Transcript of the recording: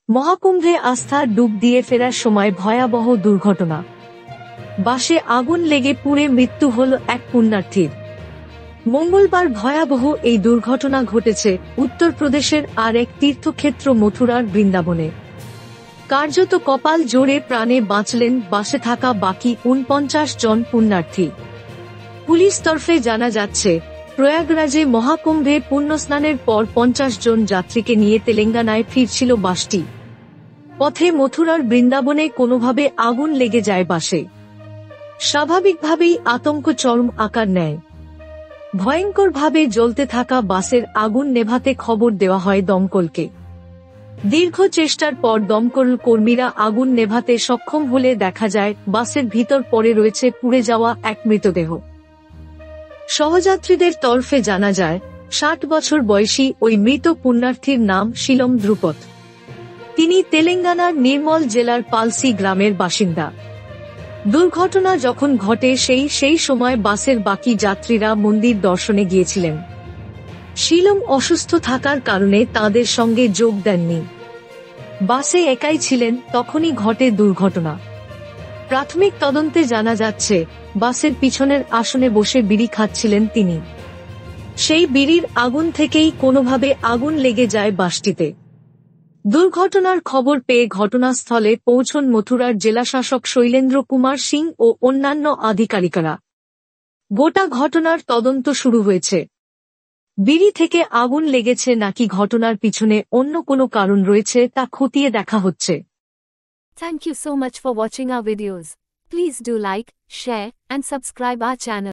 মহাকুম্ভে আস্থা ডুব দিয়ে ফেরার সময় ভয়াবহ দুর্ঘটনা। বাসে আগুন লেগে পুড়ে মৃত্যু হল এক পুণ্যার্থীর। মঙ্গলবার ভয়াবহ এই দুর্ঘটনা ঘটেছে উত্তরপ্রদেশের আর এক তীর্থক্ষেত্র মথুরার বৃন্দাবনে। কার্যত কপাল জোরে প্রাণে বাঁচলেন বাসে থাকা বাকি ৪৯ জন পুণ্যার্থী। পুলিশ তরফে জানা যাচ্ছে, প্রয়াগরাজে মহাকুম্ভে পুণ্যস্নানের পর ৫০ জন যাত্রীকে নিয়ে তেলেঙ্গানায় ফিরছিল বাসটি। পথে মথুরার বৃন্দাবনে কোনোভাবে আগুন লেগে যায় বাসে। স্বাভাবিকভাবেই আতঙ্ক চরম আকার নেয়। ভয়ঙ্করভাবে জ্বলতে থাকা বাসের আগুন নেভাতে খবর দেওয়া হয় দমকলকে। দীর্ঘ চেষ্টার পর দমকল কর্মীরা আগুন নেভাতে সক্ষম হলে দেখা যায় বাসের ভিতর পড়ে রয়েছে পুড়ে যাওয়া এক মৃতদেহ। সহযাত্রীদের তরফে জানা যায়, ৬০ বছর বয়সী ওই মৃত পুণ্যার্থীর নাম শিলম ধ্রুপদ। তিনি তেলেঙ্গানার নির্মল জেলার পালসি গ্রামের বাসিন্দা। দুর্ঘটনা যখন ঘটে সেই সময় বাসের বাকি যাত্রীরা মন্দির দর্শনে গিয়েছিলেন। শিলম অসুস্থ থাকার কারণে তাদের সঙ্গে যোগ দেননি। বাসে একাই ছিলেন, তখনই ঘটে দুর্ঘটনা। প্রাথমিক তদন্তে জানা যাচ্ছে, বাসের পিছনের আসনে বসে বিড়ি খাচ্ছিলেন তিনি। সেই বিড়ির আগুন থেকেই কোনোভাবে আগুন লেগে যায় বাসটিতে। দুর্ঘটনার খবর পেয়ে ঘটনাস্থলে পৌঁছন মথুরার জেলাশাসক শৈলেন্দ্র কুমার সিং ও অন্যান্য আধিকারিকরা। গোটা ঘটনার তদন্ত শুরু হয়েছে। বিড়ি থেকে আগুন লেগেছে নাকি ঘটনার পিছনে অন্য কোনো কারণ রয়েছে তা খতিয়ে দেখা হচ্ছে। Thank you so much for watching our videos. Please do like, share, and subscribe our channel.